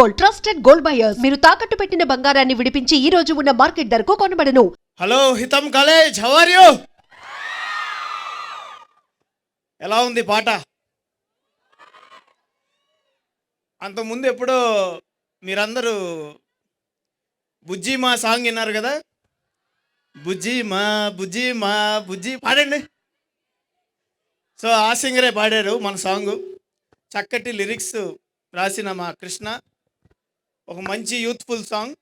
Gold, trusted gold buyers. మీరు తాకట్టు పెట్టిన బంగారాన్ని విడిపించి ఈ రోజు ఉన్న మార్కెట్ ధరకు కొనబడను. Hello Hitam college, how are you? ఎలా ఉంది పాట? అంతకుముందు ఎప్పుడో మీరందరూ బుజ్జి మా సాంగ్ విన్నారు కదా. బుజ్జి మా బుజ్జి మా బుజ్జి పాడండి. సో ఆ సింగరే పాడారు మన సాంగ్. చక్కటి లిరిక్స్ రాసిన మా కృష్ణ. ఒక మంచి యూత్ఫుల్ సాంగ్.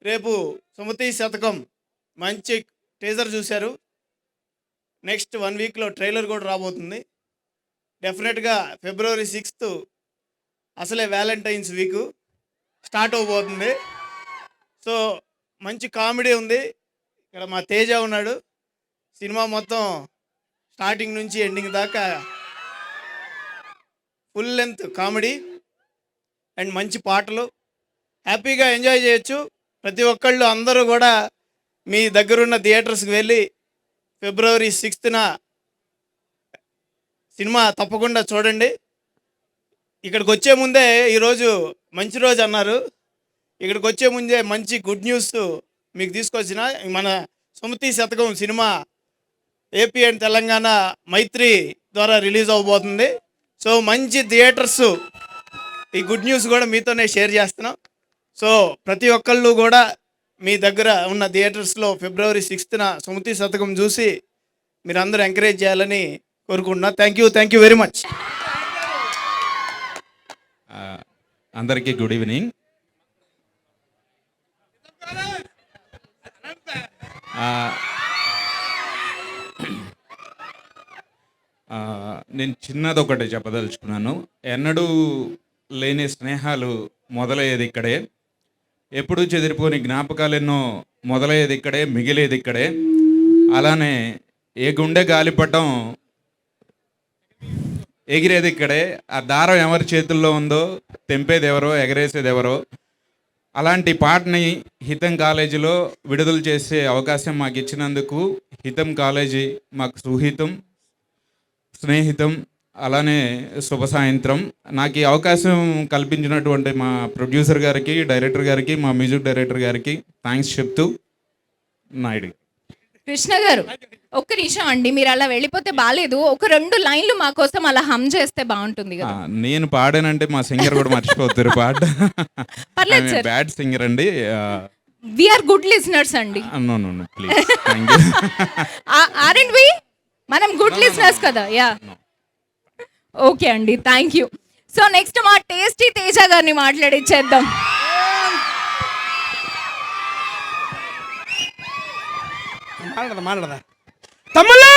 రేపు సుమతి శతకం మంచి టీజర్ చూశారు. నెక్స్ట్ 1 వీక్లో ట్రైలర్ కూడా రాబోతుంది. డెఫినెట్గా February 6th అసలే వ్యాలంటైన్స్ వీక్ స్టార్ట్ అవబోతుంది. సో మంచి కామెడీ ఉంది. ఇక్కడ మా తేజ ఉన్నాడు. సినిమా మొత్తం స్టార్టింగ్ నుంచి ఎండింగ్ దాకా ఫుల్ లెంత్ కామెడీ అండ్ మంచి పాటలు. హ్యాపీగా ఎంజాయ్ చేయొచ్చు. ప్రతి ఒక్కళ్ళు అందరూ కూడా మీ దగ్గరున్న థియేటర్స్కి వెళ్ళి February 6th సినిమా తప్పకుండా చూడండి. ఇక్కడికి వచ్చే ముందే ఈరోజు మంచి రోజు అన్నారు. ఇక్కడికి వచ్చే ముందే మంచి గుడ్ న్యూస్ మీకు తీసుకొచ్చిన. మన సుమతి శతకం సినిమా ఏపీ అండ్ తెలంగాణ మైత్రి ద్వారా రిలీజ్ అవబోతుంది. సో మంచి థియేటర్స్, ఈ గుడ్ న్యూస్ కూడా మీతోనే షేర్ చేస్తున్నాం. సో ప్రతి ఒక్కళ్ళు కూడా మీ దగ్గర ఉన్న థియేటర్స్లో February 6th సుమతి శతకం చూసి మీరు అందరూ ఎంకరేజ్ చేయాలని కోరుకుంటున్నా. Thank you very much. అందరికీ గుడ్ ఈవినింగ్. నేను చిన్నది ఒకటి చెప్పదలుచుకున్నాను. ఎన్నడూ లేని స్నేహాలు మొదలయ్యేది ఇక్కడే. ఎప్పుడూ చెదిరిపోని జ్ఞాపకాలు ఎన్నో మొదలయ్యేది ఇక్కడే, మిగిలేది ఇక్కడే. అలానే ఏ గుండె గాలిపటం ఎగిరేది ఇక్కడే. ఆ దారం ఎవరి చేతుల్లో ఉందో తెంపేది ఎవరో, ఎగరేసేది ఎవరో. అలాంటి పాటని హితం కాలేజీలో విడుదల చేసే అవకాశం మాకు ఇచ్చినందుకు హితం కాలేజీ మాకు సుహితం, స్నేహితం, అలానే శుభ సాయంత్రం. నాకు ఈ అవకాశం కల్పించినటువంటి మా ప్రొడ్యూసర్ గారికి, డైరెక్టర్ గారికి, మా మ్యూజిక్ డైరెక్టర్ గారికి థ్యాంక్స్ చెప్తూ నాయుడు. కృష్ణ గారు ఒక్క నిమిషం అండి, మీరు అలా వెళ్ళిపోతే బాగాలేదు. ఒక 2 లైన్లు మా కోసం అలా హమ్ చేస్తే బాగుంటుంది కదా. నేను పాడానంటే మా సింగర్ కూడా మర్చిపోతారు పాట. పర్లేదు సార్, బ్యాడ్ సింగర్ అండి. వి ఆర్ గుడ్ లిజనర్స్ అండి. No please, thank you. ఆర్ఎండ్ వి మనం గుడ్ లిజనర్స్ కదా. యా ఓకే అండి, థ్యాంక్ యూ. సో నెక్స్ట్ మా టేస్టీ తేజ గారిని మాట్లాడిచ్చేద్దాం. మాట్లాడదా తమ్ముళ్ళు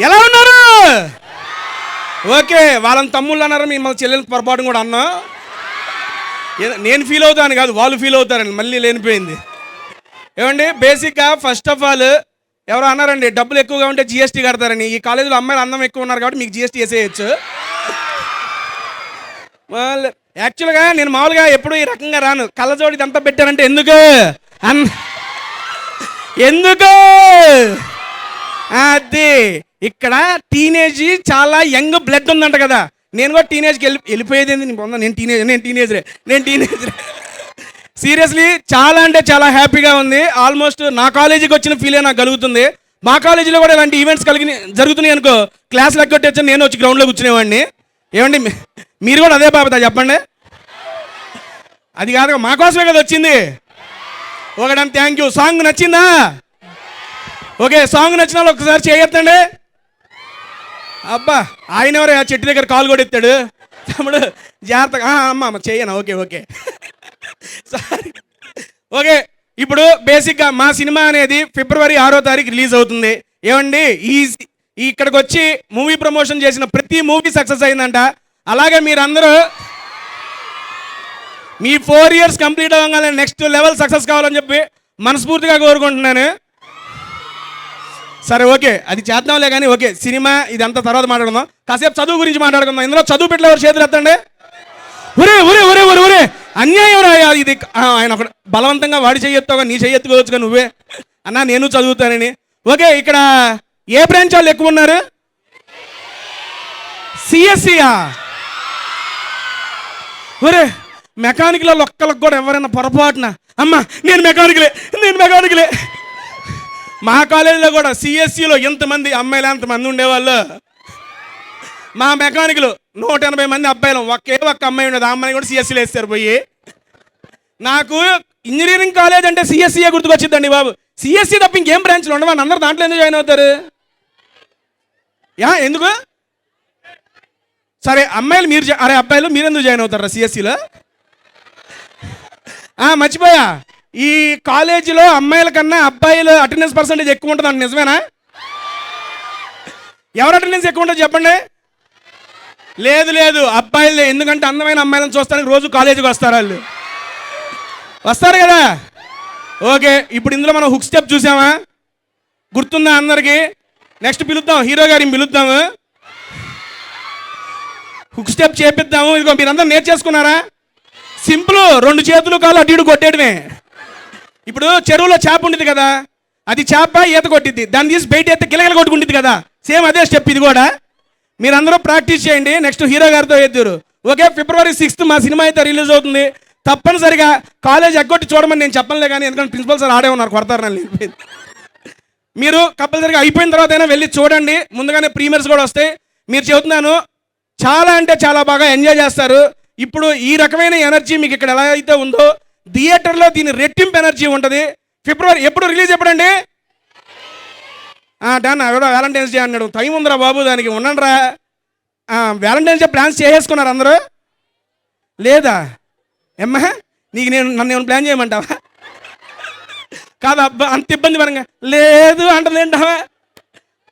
ఎలా ఉన్నారు? ఓకే, వాళ్ళని తమ్ముళ్ళు అన్నారు, మిమ్మల్ని చెల్లెలు పొరపాటు కూడా అన్నా. నేను ఫీల్ అవుతాను కాదు, వాళ్ళు ఫీల్ అవుతారని మళ్ళీ లేనిపోయింది. ఏమండి, బేసిక్గా ఫస్ట్ ఆఫ్ ఆల్ ఎవరు అన్నారండి డబ్బులు ఎక్కువగా ఉంటే GST కడతారని. ఈ కాలేజీలో అమ్మాయిలు అందం ఎక్కువ ఉన్నారు కాబట్టి మీకు GST వేసేయచ్చు. యాక్చువల్గా నేను మామూలుగా ఎప్పుడు ఈ రకంగా రాను. కళ్ళజోడి ఇదంతా పెట్టానంటే ఎందుకు అది ఇక్కడ టీనేజ్ చాలా యంగ్ బ్లడ్ ఉందంట కదా. నేను కూడా టీనేజ్కి వెళ్ళిపోయేది. నేను టీనేజరే. సీరియస్లీ చాలా అంటే చాలా హ్యాపీగా ఉంది. ఆల్మోస్ట్ నా కాలేజీకి వచ్చిన ఫీలే నాకు కలుగుతుంది. మా కాలేజీలో కూడా ఇలాంటి ఈవెంట్స్ జరుగుతున్నాయి అనుకో, క్లాసులు ఎగ్గొట్టి నేను వచ్చి గ్రౌండ్లో కూర్చునేవాడిని. ఏమండి మీరు కూడా అదే బాబా చెప్పండి. అది కాదు, మా కోసమే కదా వచ్చింది. ఒకటని థ్యాంక్ యూ. సాంగ్ నచ్చిందా? ఓకే, సాంగ్ నచ్చిన వాళ్ళు ఒకసారి చేయొద్దండి. అబ్బా, ఆయన ఎవరు ఆ చెట్టు దగ్గర కాలు కూడా ఎత్తాడు. తమ్ముడు జాగ్రత్తగా అమ్మ చేయను. Okay sorry. ఓకే, ఇప్పుడు బేసిక్గా మా సినిమా అనేది February 6th రిలీజ్ అవుతుంది. ఏమండి, ఇక్కడికి వచ్చి మూవీ ప్రమోషన్ చేసిన ప్రతి మూవీ సక్సెస్ అయిందంట. అలాగే మీరందరూ మీ 4 years కంప్లీట్ అవ్వగానే నెక్స్ట్ లెవెల్ సక్సెస్ కావాలని చెప్పి మనస్ఫూర్తిగా కోరుకుంటున్నాను. సరే ఓకే, అది చేద్దాంలే కానీ. ఓకే, సినిమా ఇదంతా తర్వాత మాట్లాడుకుందాం. కాసేపు చదువు గురించి మాట్లాడుకుందాం. ఇందులో చదువు పెట్టలే ఎవరు చేతులు ఎత్తండి. ఒరే అన్యాయం రా ఇది. ఆయన ఒక బలవంతంగా వాడి చెయ్యెత్తావుగా, నీ చెయ్యెత్తుకోవచ్చుగా నువ్వే అన్నా, నేను చదువుతానని. ఓకే, ఇక్కడ ఏ బ్రాంచ్ వాళ్ళు ఎక్కువ ఉన్నారు? సిఎస్సియా? ఒరే మెకానికల్ ఒక్కళ్ళకి కూడా ఎవరైనా పొరపాటున అమ్మ నేను మెకానికలే. మా కాలేజీలో కూడా సిఎస్సిలో ఎంతమంది అమ్మాయిలు ఎంతమంది ఉండేవాళ్ళు, మా మెకానికలు 180 మంది అబ్బాయిలు, ఒక్క అమ్మాయి ఉండేది. ఆ అమ్మాయి కూడా సిఎస్సిలో వేస్తారు పోయి. నాకు ఇంజనీరింగ్ కాలేజ్ అంటే సిఎస్సిఏ గుర్తుకొచ్చిందండి బాబు. సిఎస్సి తప్ప ఇంకేం బ్రాంచ్లు ఉండవు, అందరూ దాంట్లో ఎందుకు జాయిన్ అవుతారు? ఎందుకు? సరే అమ్మాయిలు మీరు అబ్బాయిలు మీరు ఎందుకు జాయిన్ అవుతారా సిఎస్సిలో? మర్చిపోయా, ఈ కాలేజీలో అమ్మాయిల కన్నా అబ్బాయిలు అటెండెన్స్ పర్సెంటేజ్ ఎక్కువ ఉంటుంది అంటే నిజమేనా? ఎవరు అటెండెన్స్ ఎక్కువ ఉంటుంది చెప్పండి? లేదు అబ్బాయిలే. ఎందుకంటే అందమైన అమ్మాయిలను చూస్తానికి రోజు కాలేజీకి వస్తారు, వాళ్ళు వస్తారు కదా. ఓకే, ఇప్పుడు ఇందులో మనం హుక్ స్టెప్ చూసామా? గుర్తుందా అందరికీ? నెక్స్ట్ పిలుద్దాం, హీరో గారిని పిలుద్దాము, హుక్ స్టెప్ చేపిద్దాము. ఇదిగో మీరందరూ నేర్చేసుకున్నారా? సింపుల్, 2 చేతులు కాళ్ళు అటు ఇటు కొట్టేయడమే. ఇప్పుడు చెరువులో చేప ఉంటుంది కదా, అది చేప ఈత కొట్టిద్ది, దాన్ని తీసి బయట ఎత్తే గిలగిల కొట్టుకుంటుంది కదా, సేమ్ అదే స్టెప్ ఇది కూడా. మీరందరూ ప్రాక్టీస్ చేయండి, నెక్స్ట్ హీరో గారితో ఎద్దురు. ఓకే, February 6th మా సినిమా అయితే రిలీజ్ అవుతుంది. తప్పనిసరిగా కాలేజ్ ఎగ్గొట్టి చూడమని నేను చెప్పలే కానీ, ఎందుకంటే ప్రిన్సిపల్ సార్ ఆడే ఉన్నారు, కొడతారు నన్ను. మీరు కంపల్సరీగా అయిపోయిన తర్వాత అయినా వెళ్ళి చూడండి, ముందుగానే ప్రీమియర్స్ కూడా వస్తాయి. మీరు చెబుతున్నాను, చాలా అంటే చాలా బాగా ఎంజాయ్ చేస్తారు. ఇప్పుడు ఈ రకమైన ఎనర్జీ మీకు ఇక్కడ ఎలా అయితే ఉందో థియేటర్లో దీని రెట్టింపు ఎనర్జీ ఉంటుంది. ఫిబ్రవరి ఎప్పుడు రిలీజ్ ఎప్పుడండి? డన్. ఎవడో వ్యాలంటైన్స్ డే అన్నాడు, టైం ఉందిరా బాబు దానికి, ఉండండిరా. వ్యాలంటైన్స్ డే ప్లాన్స్ చేసేసుకున్నారు అందరూ లేదా? ఏమ్మా నీకు నన్ను ఏమైనా ప్లాన్ చేయమంటావా? కాదు అబ్బా, అంత ఇబ్బంది పరంగా లేదు అంటలేంటావా?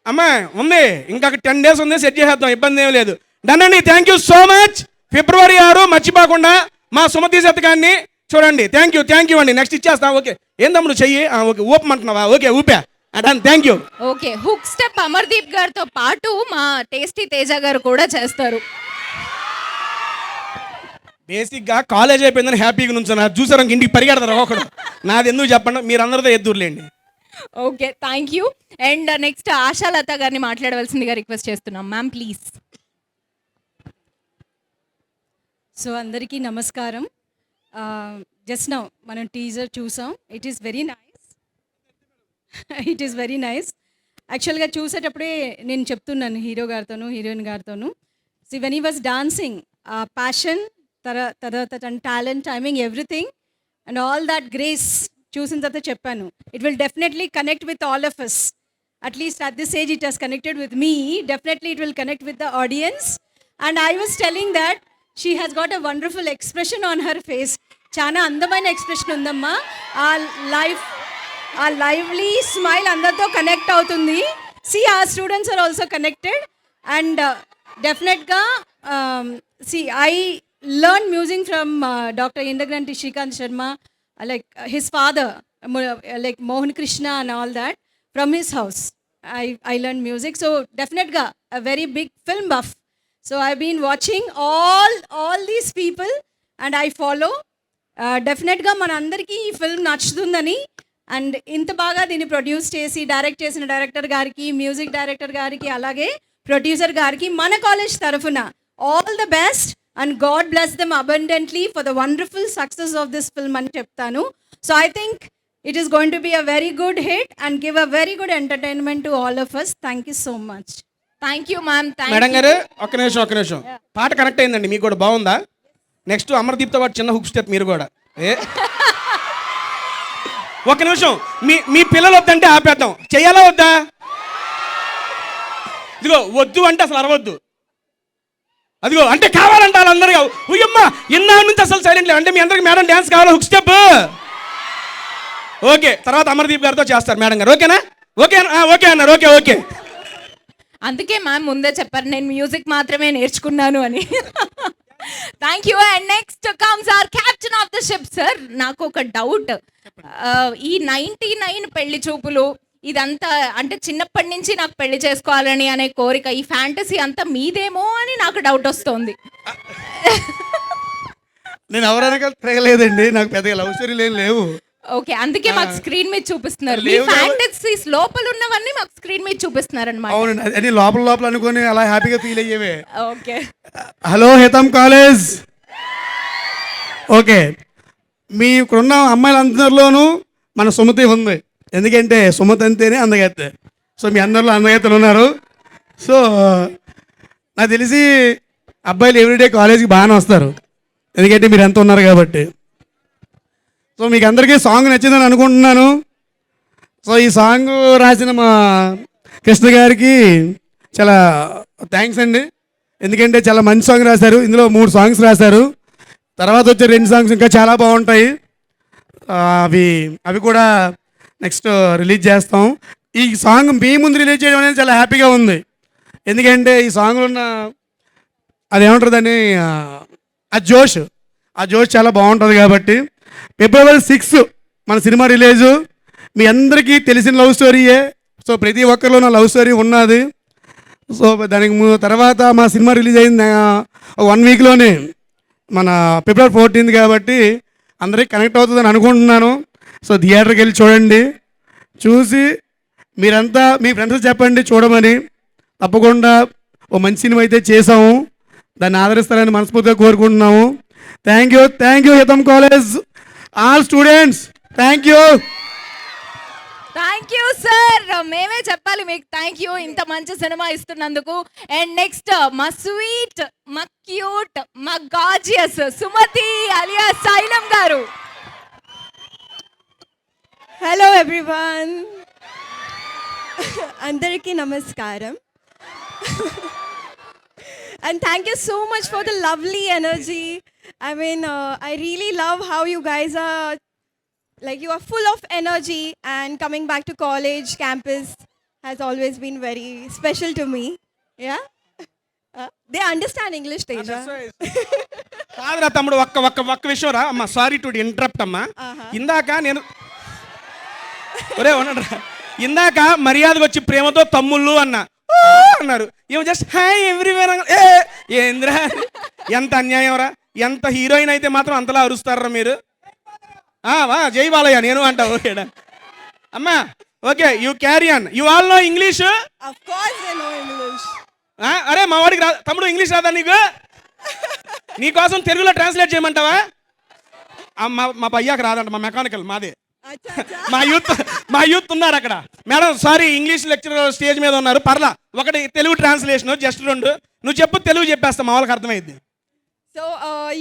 అమ్మా ఉంది, ఇంకా 10 days ఉంది, సెట్ చేసేద్దాం, ఇబ్బంది ఏం లేదు. డన్ అండి, thank you so much. February 6 మర్చిపోకుండా మా సుమతి శతకాన్ని చూడండి. థ్యాంక్ యూ అండి. నెక్స్ట్ ఇచ్చేస్తా. ఓకే, ఏం తమ్ముడు చెయ్యి? ఓకే, ఊపమంటున్నావా? ఓకే, ఊపా. Done, thank you. Okay, hook step Amardeep గారితో పాటు మా టేస్టీ తేజ గారు కూడా చేస్తారు. బేసిక్గా కాలేజ్ అయిపోయిందని హ్యాపీగా నుంచున్నా, చూసారు ఇంటికి పరిగెడతారు ఒకడు. నాది ఎందుకు చెప్పండి, మీరు అందరితో ఎద్దురులేండి. Okay, thank you. And next Ashalatha గారిని మాట్లాడవలసిందిగా రిక్వెస్ట్ చేస్తున్నాం. Ma'am please. సో అందరికీ నమస్కారం. జస్ట్ నౌ మనం టీజర్ చూసాం. It is very nice. యాక్చువల్గా చూసేటప్పుడే నేను చెప్తున్నాను హీరో గారితోనూ హీరోయిన్ గారితోనూ, see when he was dancing, ఆ ప్యాషన్, తర్వాత తన talent, timing, everything and all that grace చూసిన తర్వాత చెప్పాను, it will definitely connect with all of us. At least at this age it has connected with me. Definitely it will connect with the audience. And I was telling that she has got a wonderful expression on her face. చాలా అందమైన expression ఉందమ్మా. ఆ lively smile అందరితో connect అవుతుంది. See ఆ students are also connected. And డెఫినెట్గా see I learn music from doctor Indragranthi Srikanth Sharma, like his father, like Mohan Krishna and all that, from his house I learned music. So definitely a very big film buff. So I've been watching all these people and I follow. Definitely మనందరికీ ఈ film నచ్చుతుందని, and ఇంత బాగా దీన్ని produce చేసి direct చేసిన director గారికి, music director గారికి, అలాగే ప్రొడ్యూసర్ గారికి మన కాలేజ్ తరఫున all the best and God bless them abundantly for the wonderful success of this film అని చెప్తాను. So I think it is going to be a very good hit and give a very good entertainment to all of us. Thank you so much. Thank you ma'am. Madam గారు ఒక్క నిమిషం. పాట connect అయిందండి, మీకు కూడా బాగుందా? Next అమర్దీప్తో పాటు చిన్న హుక్ స్టెప్ మీరు కూడా. ఒక్క నిమిషం, మీ పిల్లలు వద్దంటే ఆపేద్దాం, చెయ్యాలా వద్దా? ఇదిగో వద్దు అంటే అసలు అరవద్దు, అదిగో అంటే కావాలంటారు అందరికీ. ఉయ్యమ్మ ఇన్నా నుంచి అసలు సైలెంట్ లేదు అంటే మీ అందరికి మేడం డ్యాన్స్ కావాలా? Hook step. ఓకే, తర్వాత అమర్దీప్ గారితో చేస్తారు మేడం గారు. ఓకేనా? ఓకే అన్నారు. ఓకే. అందుకే మ్యామ్ ముందే చెప్పారు నేను మ్యూజిక్ మాత్రమే నేర్చుకున్నాను అని. Thank you. And next comes hour captain of the ship. Sir నాకు ఒక డౌట్, ఈ 99 పెళ్లి చూపులు ఇదంతా అంటే చిన్నప్పటి నుంచి నాకు పెళ్లి చేసుకోవాలని అనే కోరిక, ఈ ఫ్యాంటసీ అంతా మీదేమో అని నాకు డౌట్ వస్తుంది. నేను ఎవరైనా తిరగలేదండి, నాకు పెద్దగా లవ్ స్టోరీలు ఏం లేవు. ఓకే, అందుకే మాకు స్క్రీన్ మీద చూపిస్తున్నారు. మీ ఫ్యాంటసీస్ లోపల ఉన్నవన్నీ మాకు స్క్రీన్ మీద చూపిస్తున్నారు అన్నమాట. అవునండి, అది లోపల అనుకొని అలా హ్యాపీగా ఫీల్ అయ్యేవే. ఓకే. హలో హితం కాలేజ్, ఓకే, మీ ఇక్కడున్న అమ్మాయిలందరిలోనూ మన సుమతి ఉంది. ఎందుకంటే సుమతి అంటేనే అందగత్తె. సో మీ అందరిలో అందగత్తెలు ఉన్నారు. సో నాకు తెలిసి అబ్బాయిలు ఎవ్రీడే కాలేజీకి బాగానే వస్తారు, ఎందుకంటే మీరు ఎంత ఉన్నారు కాబట్టి. సో మీకు అందరికీ సాంగ్ నచ్చిందని అనుకుంటున్నాను. సో ఈ సాంగ్ రాసిన మా కృష్ణ గారికి చాలా థ్యాంక్స్ అండి. ఎందుకంటే చాలా మంచి సాంగ్ రాశారు. ఇందులో 3 సాంగ్స్ రాశారు. తర్వాత వచ్చే 2 సాంగ్స్ ఇంకా చాలా బాగుంటాయి. అవి కూడా నెక్స్ట్ రిలీజ్ చేస్తాం. ఈ సాంగ్ మీ ముందు రిలీజ్ చేయడం అనేది చాలా హ్యాపీగా ఉంది. ఎందుకంటే ఈ సాంగ్లో ఉన్న అదేమంటుందని ఆ జోష్ చాలా బాగుంటుంది కాబట్టి. ఫిబ్రవరి 6 మన సినిమా రిలీజు. మీ అందరికీ తెలిసిన లవ్ స్టోరీయే. సో ప్రతి ఒక్కరిలో నా లవ్ స్టోరీ ఉన్నది. సో దానికి తర్వాత మా సినిమా రిలీజ్ అయింది 1 వీక్లోనే, మన ఫిబ్రవరి 14 కాబట్టి అందరికీ కనెక్ట్ అవుతుందని అనుకుంటున్నాను. సో థియేటర్కి వెళ్ళి చూడండి. చూసి మీరంతా మీ ఫ్రెండ్స్ చెప్పండి చూడమని. తప్పకుండా ఓ మంచి సినిమా అయితే చేసాము, దాన్ని ఆదరిస్తారని మనస్ఫూర్తిగా కోరుకుంటున్నాము. Thank you Hitam college all students, thank you. Thank you sir, మేమే చెప్పాలి మీకు థ్యాంక్ యూ ఇంత మంచి సినిమా ఇస్తున్నందుకు. అండ్ నెక్స్ట్ మా స్వీట్, మా క్యూట్, మా గాజియస్ సుమతి అలియా సైలం గారు. హలో ఎవ్రీవన్, అందరికీ నమస్కారం. And thank you so much for the lovely energy. I mean, I really love how you guys are, like, you are full of energy, and coming back to college campus has always been very special to me. Yeah? They understand English, Teja. కాదురా తమ్ముడు, ఒక్క విషయం రా అమ్మా. Sorry to interrupt అమ్మా. ఇందాక నేను ఇందాక మర్యాదగా వచ్చి ప్రేమతో తమ్ముళ్ళు అన్నా అన్నారు. ఏమో జస్ట్ హాయ్ ఎవ్రీవేర్. ఏంద్రా ఎంత అన్యాయం రా. ఎంత హీరోయిన్ అయితే మాత్రం అంతలా అరుస్తారా మీరు. జై బాలయ్య నేను అంటా. ఓకేడా అమ్మా, okay you carry on. You all know English? Of course they know English. అరే మా వాడికి తమ్ముడు ఇంగ్లీష్ రాదా నీకు? నీకోసం తెలుగులో ట్రాన్స్లేట్ చేయమంటావా? మా పయ్యాకి రాదంట, మా మెకానికల్ మాదే. మా యూత్ ఉన్నారు అక్కడ. Madam sorry, English lecturer stage మీద ఉన్నారు. పర్లా, ఒకటి తెలుగు ట్రాన్స్లేషన్, జస్ట్ 2 నువ్వు చెప్పు, తెలుగు చెప్పేస్తా, మా వాళ్ళకి అర్థమైంది. So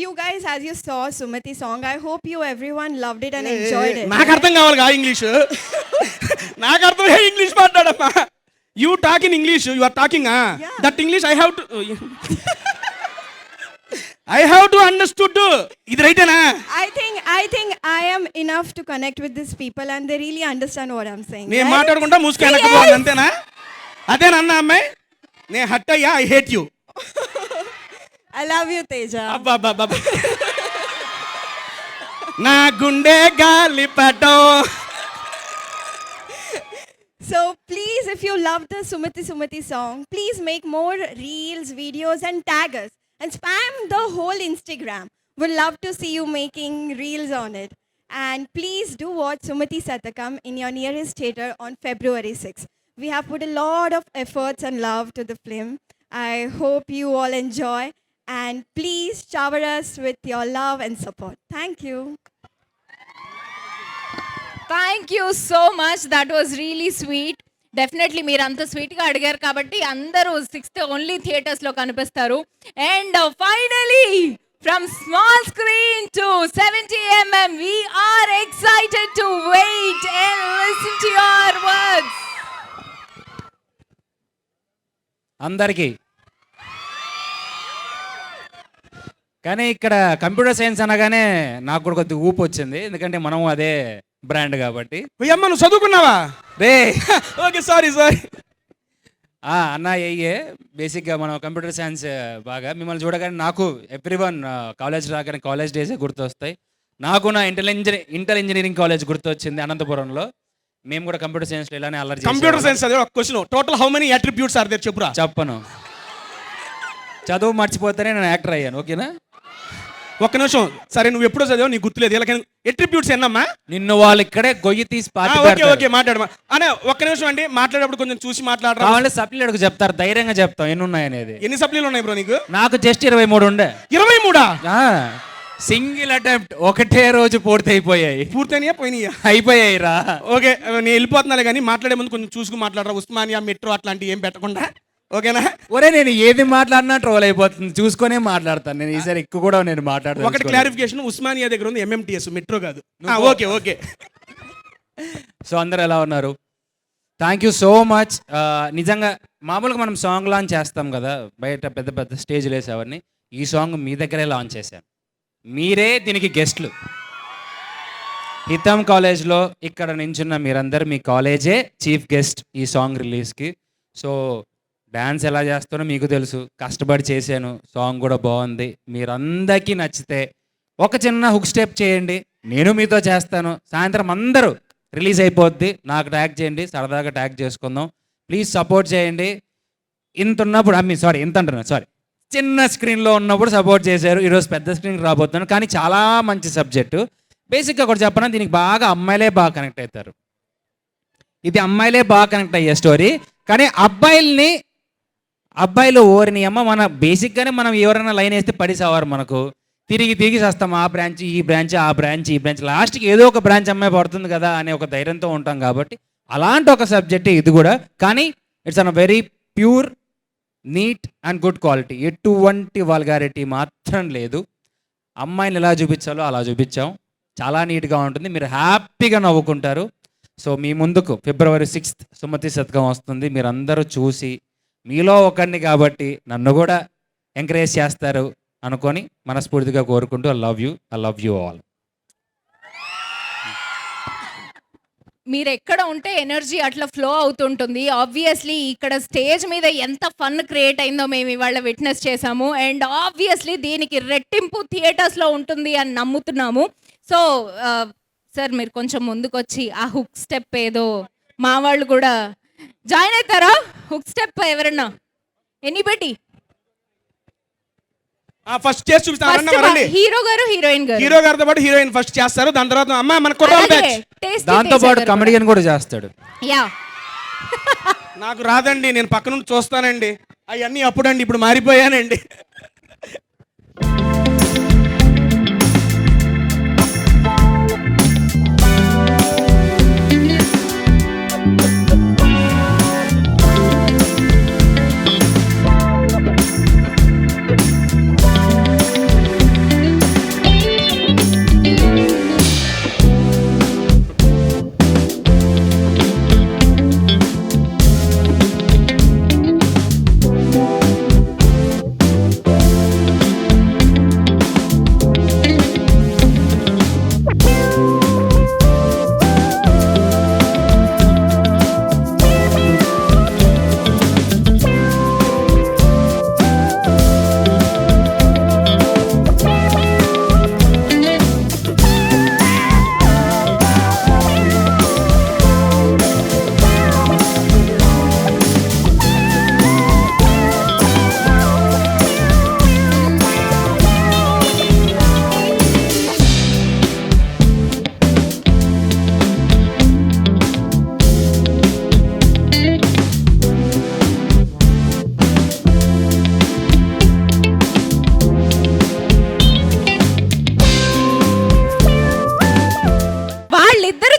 you guys, as you saw Sumati song, I hope you everyone loved it and enjoyed it. నాకు అర్థం కావాలి ఇంగ్లీష్. నాకు అర్థమే ఇంగ్లీష్ మాట్లాడమ్మా. You talk in English, you are talking that English. I have to understood. ఇది రైటేనా? I think I am enough to connect with these people and they really understand what I'm saying. నేను మాట్లాడుకుంటా మూసుకెళ్ళకపోవాలి అంతేనా? అదేనన్నా అమ్మాయి, నేను hot అయ్యా. I hate you. I love you, Teja. అబ్బా నా గుండె గాలిపటం. So please, if you love the Sumati song, please make more reels, videos and tag us and spam the whole Instagram. We'd love to see you making reels on it. And please do watch Sumati Satakam in your nearest theatre on February 6th. We have put a lot of efforts and love to the film. I hope you all enjoy, and please shower us with your love and support. Thank you. Thank you so much, that was really sweet. Definitely మీరు అంత స్వీట్గా అడిగారు కాబట్టి అందరూ 6th only థియేటర్స్లో కనిపిస్తారు. And finally from small screen to 70mm, we are excited to wait and listen to your words. అందరికీ కానీ ఇక్కడ కంప్యూటర్ సైన్స్ అనగానే నాకు కూడా కొద్దిగా ఊపు వచ్చింది, ఎందుకంటే మనం అదే బ్రాండ్ కాబట్టి. అమ్మ నువ్వు చదువుకున్నావా? రే ఓకే సారీ. అన్న అయ్యే బేసిక్గా మనం కంప్యూటర్ సైన్స్ బాగా మిమ్మల్ని చూడగానే నాకు ఎవ్రీవన్ కాలేజ్ రాగానే కాలేజ్ డేసే గుర్తొస్తాయి. నాకు నా ఇంటర్ ఇంజనీరింగ్ కాలేజ్ గుర్తొచ్చింది అనంతపురంలో. మేము కూడా కంప్యూటర్ సైన్స్లో ఇలానే అల్లరి. కంప్యూటర్ సైన్స్ అదే ఒక question, total how many attributes are there చెప్పురా? చెప్పను, చదువు మర్చిపోతేనే నేను యాక్టర్ అయ్యాను. ఓకేనా? ఒక్క నిమిషం. సరే నువ్వు ఎప్పుడో చదివావు, నీకు గుర్తులేదు. ఇలా అట్రిబ్యూట్స్ ఎన్నమ్మా? నిన్ను వాళ్ళు ఇక్కడే గొయ్యి తీసి ఓకే మాట్లాడమా అనే. ఒక్క నిమిషం అండి, మాట్లాడేటప్పుడు కొంచెం చూసి మాట్లాడరా. వాళ్ళు సప్లీలకు చెప్తారు, ధైర్యంగా చెప్తాం ఎన్ని ఉన్నాయి అనేది. ఎన్ని సప్లీలు ఉన్నాయి బ్రో నీకు? నాకు జస్ట్ 23 ఉండే. 23? సింగిల్ అటెంప్ట్ ఒకటే రోజు పూర్తి అయిపోయాయి. పూర్తయినాయా పోయినాయా? అయిపోయాయి రా. ఓకే, నేను వెళ్ళిపోతున్నాను కానీ మాట్లాడే ముందు కొంచెం చూసుకుని మాట్లాడరా. ఉస్మానియా మెట్రో అట్లాంటివి ఏం పెట్టకుండా, ఓకేనా? ఒరే నేను ఏది మాట్లాడినా ట్రోల్ అయిపోతుంది, చూసుకొనే మాట్లాడతాను నేను. ఈసారి ఎక్కువ కూడా నేను మాట్లాడతాను. ఒకటి క్లారిఫికేషన్, ఉస్మానియా దగ్గర ఉంది MMTS, మెట్రో కాదు. Okay okay. సో అందరు ఎలా ఉన్నారు? Thank you so much. నిజంగా మామూలుగా మనం సాంగ్ లాంచ్ చేస్తాం కదా బయట పెద్ద పెద్ద స్టేజ్లు వేసేవన్నీ. ఈ సాంగ్ మీ దగ్గరే లాంచ్ చేశాను. మీరే దీనికి గెస్ట్లు. హితం కాలేజ్లో ఇక్కడ నించున్న మీరందరూ మీ కాలేజే చీఫ్ గెస్ట్ ఈ సాంగ్ రిలీజ్కి. సో డ్యాన్స్ ఎలా చేస్తానో మీకు తెలుసు, కష్టపడి చేశాను. సాంగ్ కూడా బాగుంది. మీరందరికీ నచ్చితే ఒక చిన్న హుక్ స్టెప్ చేయండి, నేను మీతో చేస్తాను. సాయంత్రం అందరూ రిలీజ్ అయిపోద్ది, నాకు ట్యాగ్ చేయండి, సరదాగా ట్యాగ్ చేసుకుందాం. ప్లీజ్ సపోర్ట్ చేయండి. ఇంత ఉన్నప్పుడు ఇంత అంటున్నాను సారీ, చిన్న స్క్రీన్లో ఉన్నప్పుడు సపోర్ట్ చేశారు. ఈరోజు పెద్ద స్క్రీన్కి రాబోతున్నాను, కానీ చాలా మంచి సబ్జెక్టు. బేసిక్గా ఒకటి చెప్పనా, దీనికి బాగా అమ్మాయిలే బాగా కనెక్ట్ అవుతారు. ఇది అమ్మాయిలే బాగా కనెక్ట్ అయ్యే స్టోరీ. కానీ అబ్బాయిలు ఓరిని అమ్మ, మన బేసిక్గానే మనం ఎవరైనా లైన్ వేస్తే పడిసేవారు మనకు. తిరిగి చేస్తాం, ఆ బ్రాంచ్ ఈ బ్రాంచ్, ఆ బ్రాంచ్ ఈ బ్రాంచ్, లాస్ట్కి ఏదో ఒక బ్రాంచ్ అమ్మాయి పడుతుంది కదా అనే ఒక ధైర్యంతో ఉంటాం. కాబట్టి అలాంటి ఒక సబ్జెక్ట్ ఇది కూడా. కానీ it's an very pure, neat and good quality. ఎటువంటి వల్గారిటీ మాత్రం లేదు. అమ్మాయిని ఎలా చూపించాలో అలా చూపించాం. చాలా నీట్గా ఉంటుంది, మీరు హ్యాపీగా నవ్వుకుంటారు. సో మీ ముందుకు February 6th సుమతి శతకం వస్తుంది. మీరందరూ చూసి మీలో ఒకరిని కాబట్టి నన్ను కూడా ఎంకరేజ్ చేస్తారు అనుకొని మనస్ఫూర్తిగా కోరుకుంటూ ఐ లవ్ యూ ఆల్. మీరు ఎక్కడ ఉంటే ఎనర్జీ అట్లా ఫ్లో అవుతుంటుంది. ఆబ్వియస్లీ ఇక్కడ స్టేజ్ మీద ఎంత ఫన్ క్రియేట్ అయిందో మేము ఇవాళ విట్నెస్ చేసాము. అండ్ ఆబ్వియస్లీ దీనికి రెట్టింపు థియేటర్స్లో ఉంటుంది అని నమ్ముతున్నాము. సో సార్ మీరు కొంచెం ముందుకొచ్చి ఆ హుక్ స్టెప్ ఏదో మా వాళ్ళు కూడా జాయిన్ అవుతారా? హుక్ స్టెప్ ఎవరన్నా ఎనీబడి? ఫస్ట్ చేసి చూపిస్తాను. హీరో గారు హీరోయిన్ గారు, హీరో గారితో పాటు హీరోయిన్ ఫస్ట్ చేస్తారు. దాని తర్వాత అమ్మ మన కుర్రాళ్ళ బ్యాచ్, దాంతో పాటు కమెడియన్ కూడా చేస్తాడు. యా నాకు రాదండి, నేను పక్క నుండి చూస్తానండి. అవన్నీ అప్పుడండి, ఇప్పుడు మారిపోయానండి.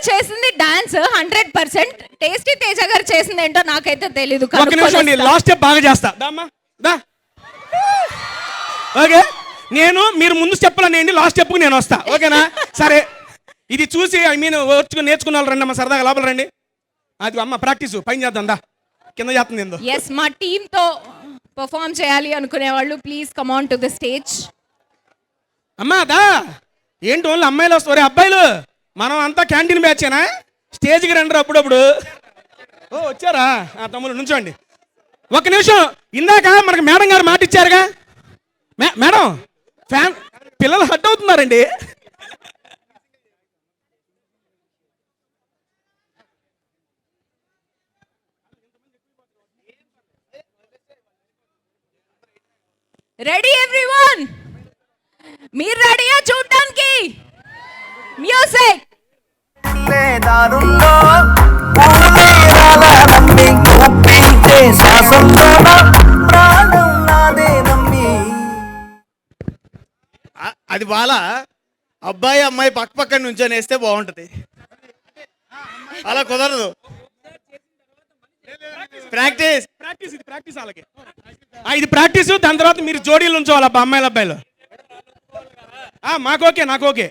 చేసింది డాన్స్ 100%. టేస్టీ తేజ గారు చేసింది ఏంటో నాకైతే తెలీదు. లాస్ట్ స్టెప్ బాగా చేస్తా. ఓకే, నేను మీరు ముందు చెప్పలేండి, లాస్ట్ స్టెప్కి నేను వస్తా. ఓకేనా? సరే, ఇది చూసి నేర్చుకున్న వాళ్ళు రండి అమ్మ, సరదాగా లోపల రండి. అది అమ్మ ప్రాక్టీస్ పైన చేద్దాం, దా కింద చేస్తుంది ఏందో. ఎస్, మా టీంతో పర్ఫామ్ చేయాలి అనుకునే వాళ్ళు please come on to the stage. అమ్మా దా, ఏంటి ఓన్లీ అమ్మాయిలు వస్తారు, అబ్బాయిలు మనం అంతా క్యాంటీన్ బ్యాచేనా? స్టేజ్కి రండి అప్పుడప్పుడు. ఓ వచ్చారా తమ్ముళ్ళు, నుంచోండి. ఒక్క నిమిషం, ఇందాక మనకు మేడం గారు మాట ఇచ్చారుగా. మేడం, ఫ్యాన్ పిల్లలు హట్ అవుతున్నారండి. Ready everyone? మీరు రెడీయా చూడడానికి? మ్యూజిక్. అది వాళ్ళ అబ్బాయి అమ్మాయి పక్క పక్కన నుంచొని వేస్తే బాగుంటుంది. అలా కుదరదు. ప్రాక్టీస్ ప్రాక్టీస్ అలాగే ఇది ప్రాక్టీస్. దాని తర్వాత మీరు జోడీలు ఉంచోవాలి అమ్మాయిల అబ్బాయిలు. మాకు ఓకే, నాకు ఓకే.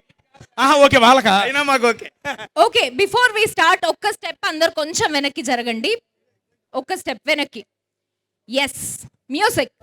ఓకే వాళ్ళకా అయినా మాకు okay. Okay, before we start ఒక్క స్టెప్ అందరు కొంచెం వెనక్కి జరగండి. ఒక్క స్టెప్ వెనక్కి. Yes, music.